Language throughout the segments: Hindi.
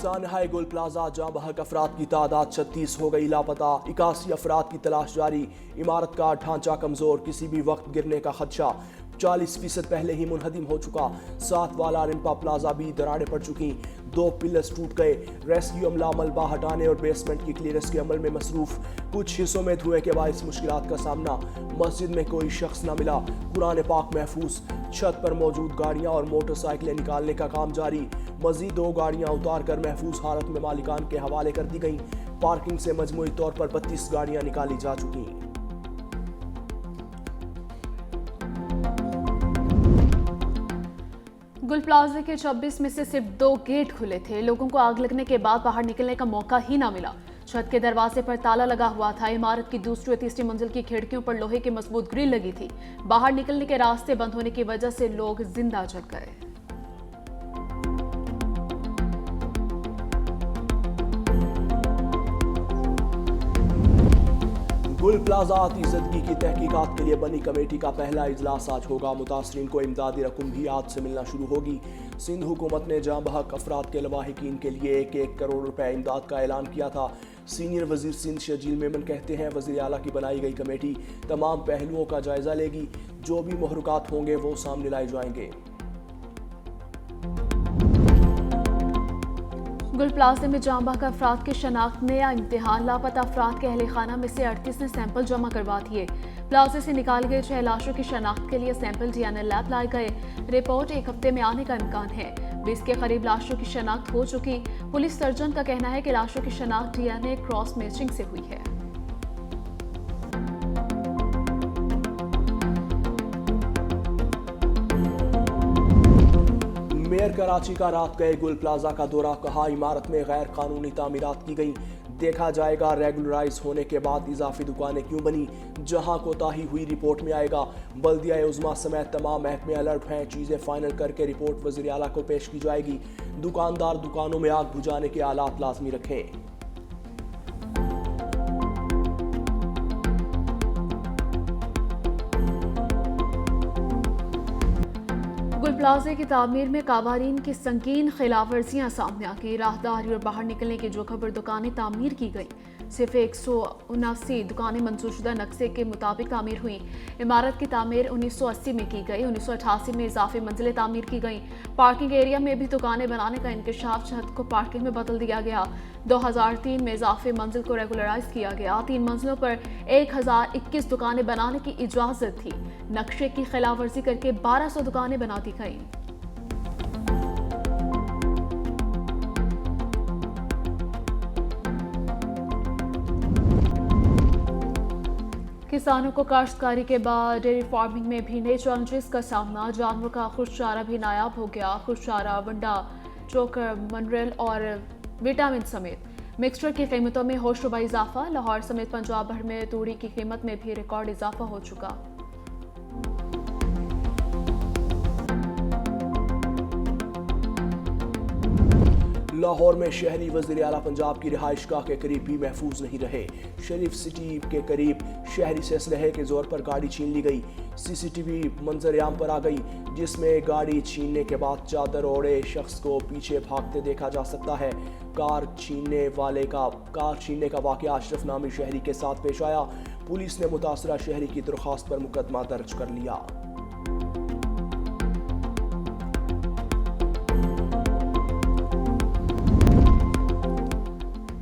सानहाय गुल प्लाजा जहां बहक अफराद की तादाद 36 हो गई लापता, 81 अफराद की तलाश जारी। इमारत का ढांचा कमजोर, किसी भी वक्त गिरने का खदशा। 40% पहले ही मुनहदिम हो चुका। 7 वाला रिम्पा प्लाजा भी दरारें पड़ चुकी, 2 पिलर्स टूट गए। रेस्क्यू अमला मलबा हटाने और बेसमेंट की क्लियरेंस के अमल में मसरूफ। कुछ हिस्सों में धुएं के बायस मुश्किलात का सामना। मस्जिद में कोई शख्स न मिला, कुरान पाक महफूज। छत पर मौजूद गाड़ियां और मोटरसाइकिलें निकालने का काम जारी। मजीद 2 गाड़ियां उतार कर महफूज हालत में मालिकान के हवाले कर दी गईं। पार्किंग से मजमूई तौर पर 32 गाड़ियां निकाली जा चुकी। गुल प्लाजा के 26 में से सिर्फ 2 गेट खुले थे। लोगों को आग लगने के बाद बाहर निकलने का मौका ही ना मिला। छत के दरवाजे पर ताला लगा हुआ था। इमारत की दूसरी और तीसरी मंजिल की खिड़कियों पर लोहे की मजबूत ग्रिल लगी थी। बाहर निकलने के रास्ते बंद होने की वजह से लोग जिंदा जल गए। गुल प्लाजा आतिशदगी की तहकीकात के लिए बनी कमेटी का पहला इजलास आज होगा। मुतासरीन को इमदादी रकम भी आज से मिलना शुरू होगी। सिंध हुकूमत ने जहां बहक अफराद के लवाहिकीन के लिए 1-1 करोड़ रुपए इमदाद का ऐलान किया था। सीनियर वजीर सिंध शजील मेमन कहते हैं वजीर आला की बनाई गई कमेटी तमाम पहलुओं का जायजा लेगी। जो भी महरुकात होंगे वो सामने लाए जाएंगे। गुल प्लाजा में जाम बहक अफराद की शनाख्त नया इम्तिहान। लापता अफराद के अहले खाना में से 38 ने सैंपल जमा करवा दिए। प्लाजा से निकाले गए 6 लाशों की शनाख्त के लिए सैंपल DNA लैब लाए गए। रिपोर्ट 1 हफ्ते में आने का इम्कान है। 20 के करीब लाशों की शनाख्त हो चुकी। पुलिस सर्जन का कहना है कि लाशों की शनाख्त DNA क्रॉस मैचिंग से हुई है। मेयर कराची का रात गए गुल प्लाजा का दौरा, कहा इमारत में गैर कानूनी तामीरात की गई। देखा जाएगा रेगुलराइज होने के बाद इजाफी दुकानें क्यों बनी। जहां कोताही हुई रिपोर्ट में आएगा। बल्दिया उज़्मा समेत तमाम महकमे अलर्ट हैं। चीज़ें फाइनल करके रिपोर्ट वज़ीर आला को पेश की जाएगी। दुकानदार दुकानों में आग बुझाने के आलात लाजमी रखें। गुल प्लाजा की तामीर में कावारीन की संगीन खिलाफवर्जियां सामने आ गई। राहदारी और बाहर निकलने की जोखिम पर दुकानें तामीर की गई। सिर्फ 179 दुकानें मंजूरशुदा नक्शे के मुताबिक तामीर हुई। इमारत की तामीर 1980 में की गई। 1988 में इजाफी मंजिलें तामीर की गई। पार्किंग एरिया में भी दुकानें बनाने का इंकशाफ, छत को पार्किंग में बदल दिया गया। 2003 में इजाफी मंजिल को रेगुलराइज किया गया। 3 मंजिलों पर 1021 दुकानें बनाने की इजाजत थी। नक्शे की खिलाफवर्जी करके 1200 दुकानें बना दी गई। किसानों को काश्तकारी के बाद डेयरी फार्मिंग में भी नए चैलेंजेस का सामना। जानवरों का खुश चारा भी नायाब हो गया। खुश चारा, वंडा, चोकर, मिनरल और विटामिन समेत मिक्सचर की कीमतों में होशरुबा इजाफा। लाहौर समेत पंजाब भर में तूड़ी की कीमत में भी रिकॉर्ड इजाफा हो चुका। लाहौर में शहरी वज़ीर आला पंजाब की रिहाइशगाह के करीब भी महफूज नहीं रहे। शरीफ सिटी के करीब शहरी से असलहे के जोर पर गाड़ी छीन ली गई। CCTV मंजर-ए-आम पर आ गई, जिसमें गाड़ी छीनने के बाद चादर ओढ़े शख्स को पीछे भागते देखा जा सकता है। कार छीनने का वाक़या अशरफ नामी शहरी के साथ पेश आया। पुलिस ने मुतासरा शहरी की दरख्वास्त पर मुकदमा दर्ज कर लिया।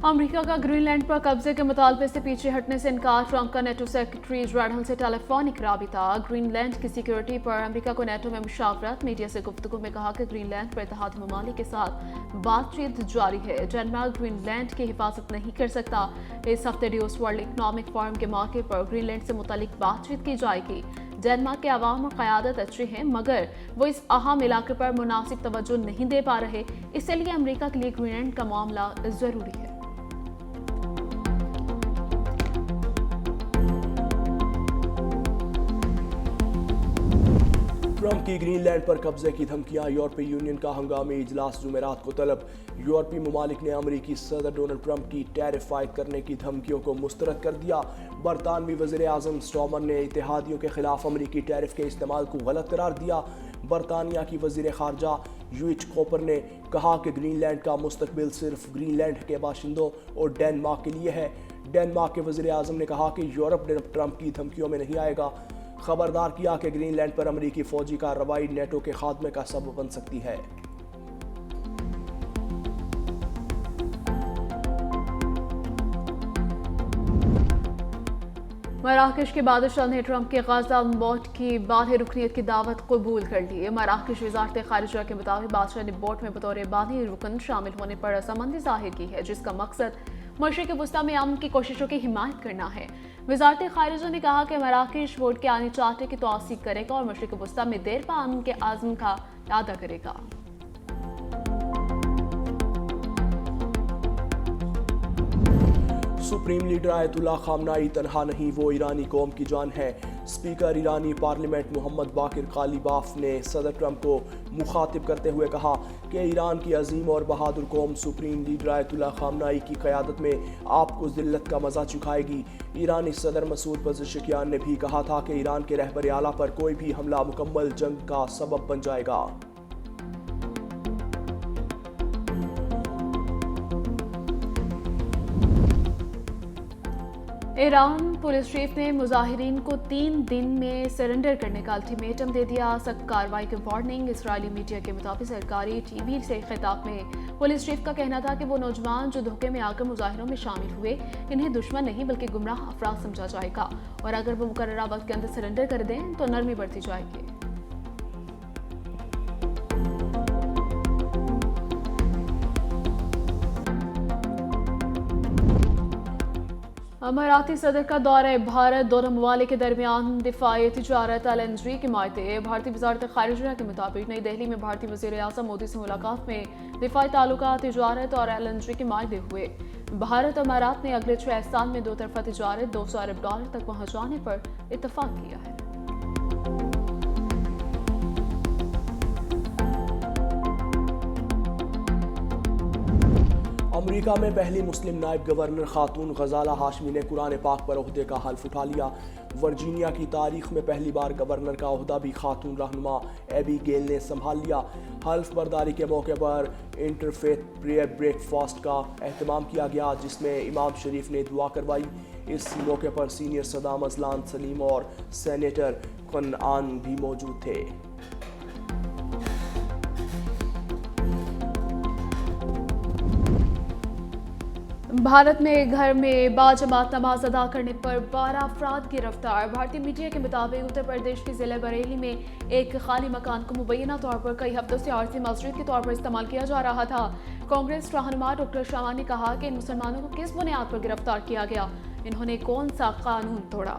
अमेरिका का ग्रीनलैंड पर कब्जे के मुतालबे से पीछे हटने से इनकार। ट्रंप का नेटो सेक्रेटरी रेड हल से टेलीफोनिक राबिता। ग्रीनलैंड की सिक्योरिटी पर अमेरिका को नेटो में मुशावरत। मीडिया से गुफ्तगू में कहा कि ग्रीनलैंड पर इत्तेहादी ममालिक के साथ बातचीत जारी है। डेनमार्क ग्रीनलैंड की हिफाजत नहीं कर सकता। इस हफ्ते ड्यूस वर्ल्ड इकनॉमिक फोरम के मौके पर ग्रीनलैंड से मुतालिक बातचीत की जाएगी। डेनमार्क के अवाम और क़यादत अच्छी है, मगर वो इस अहम इलाके पर मुनासिब तवज्जो नहीं दे पा रहे। इसलिए अमेरिका के लिए ग्रीनलैंड का मामला ज़रूरी है। ट्रंप की ग्रीनलैंड पर कब्जे की धमकियां। यूरोपीय यूनियन का हंगामी इजलास जुमेरात को तलब। यूरोपीय ममालिक ने अमरीकी सदर डोनाल्ड ट्रंप की टैरिफ आयद करने की धमकियों को मुस्तरद कर दिया। बरतानवी वज़ीर आज़म स्टॉमर ने इत्तेहादियों के खिलाफ अमरीकी टैरिफ के इस्तेमाल को गलत करार दिया। बरतानिया की वज़ीर ख़ारजा यूएच कोपर ने कहा कि ग्रीनलैंड का मुस्तकबिल सिर्फ ग्रीनलैंड के बाशिंदों और डेनमार्क के लिए है। डेनमार्क के वज़ीर आज़म ने कहा कि यूरोप ट्रंप की धमकियों में नहीं आएगा। खबरदार किया कि ग्रीनलैंड पर अमरीकी फौजी कार्रवाई नेटो के खात्मे का सबब बन सकती है। मराकश के बादशाह ने ट्रंप के गाजा बोट की बानी रुकनीत की दावत कबूल कर ली। मराकश वज़ारत खारिजा के मुताबिक बादशाह ने बोट में बतौर बानी रुकन शामिल होने पर रजामंदी जाहिर की है, जिसका मकसद मशरिक़ वस्ता में अमन की कोशिशों की हिमायत करना है। वज़ारत खारिजा ने कहा कि मराकश बोट के आने चार्टर की तौसीक करेगा और मशरिक़ वस्ता में देर पा अमन के आज़म का अदा करेगा। सुप्रीम लीडर आयतुल्लाह खामनाई तनहा नहीं, वो ईरानी कौम की जान है। स्पीकर ईरानी पार्लियामेंट मोहम्मद बाकिर कालीबाफ ने सदर ट्रंप को मुखातिब करते हुए कहा कि ईरान की अजीम और बहादुर कौम सुप्रीम लीडर आयतुल्लाह खामनाई की क़यादत में आपको ज़िल्लत का मज़ा चुखाएगी। ईरानी सदर मसूद पज़ेश्कियान ने भी कहा था कि ईरान के रहबर आला पर कोई भी हमला मुकम्मल जंग का सबब बन जाएगा। ईरान पुलिस चीफ ने मुजाहिरीन को 3 दिन में सरेंडर करने का अल्टीमेटम दे दिया। सख्त कार्रवाई की वार्निंग। इसराइली मीडिया के मुताबिक सरकारी टीवी से खिताब में पुलिस चीफ का कहना था कि वो नौजवान जो धोखे में आकर मुजाहिरों में शामिल हुए, इन्हें दुश्मन नहीं बल्कि गुमराह अफराद समझा जाएगा और अगर वो मुकर्ररा वक्त के अंदर सरेंडर कर दें तो नरमी बढ़ती जाएगी। अमाराती सदर का दौरा भारत, दोनों ममालिक के दरमियान दिफाई तिजारत LNG के मायदे। भारतीय वज़ारत खारिजा के मुताबिक नई दिल्ली में भारतीय वज़ीर आज़म मोदी से मुलाकात में दिफाई ताल्लुकात, तिजारत और LNG के मायदे हुए। भारत और अमारात ने अगले 6 साल में 2 तरफ़ा तिजारत $200 अरब तक पहुँचाने पर इत्तफाक किया है। अमेरिका में पहली मुस्लिम नायब गवर्नर खातून गजाला हाशमी ने कुरान पाक पर ओहदे का हल्फ उठा लिया। वर्जीनिया की तारीख में पहली बार गवर्नर का ओहदा भी खातून रहनुमा एबी गेल ने संभाल लिया। हल्फ बर्दारी के मौके पर इंटरफेथ प्रेयर ब्रेकफास्ट का एहतमाम किया गया, जिसमें इमाम शरीफ ने दुआ करवाई। इस मौके पर सीनियर सदाम अजलान सलीम और सेनेटर कनआन भी मौजूद थे। भारत में घर में बाजमात नमाज अदा करने पर 12 अफराद गिरफ्तार। भारतीय मीडिया के मुताबिक उत्तर प्रदेश के जिले बरेली में एक खाली मकान को मुबैना तौर पर कई हफ्तों से आरसी मस्जिद के तौर पर इस्तेमाल किया जा रहा था। कांग्रेस रहनुमा डॉक्टर शामा ने कहा कि इन मुसलमानों को किस बुनियाद पर गिरफ्तार किया गया, इन्होंने कौन सा कानून तोड़ा।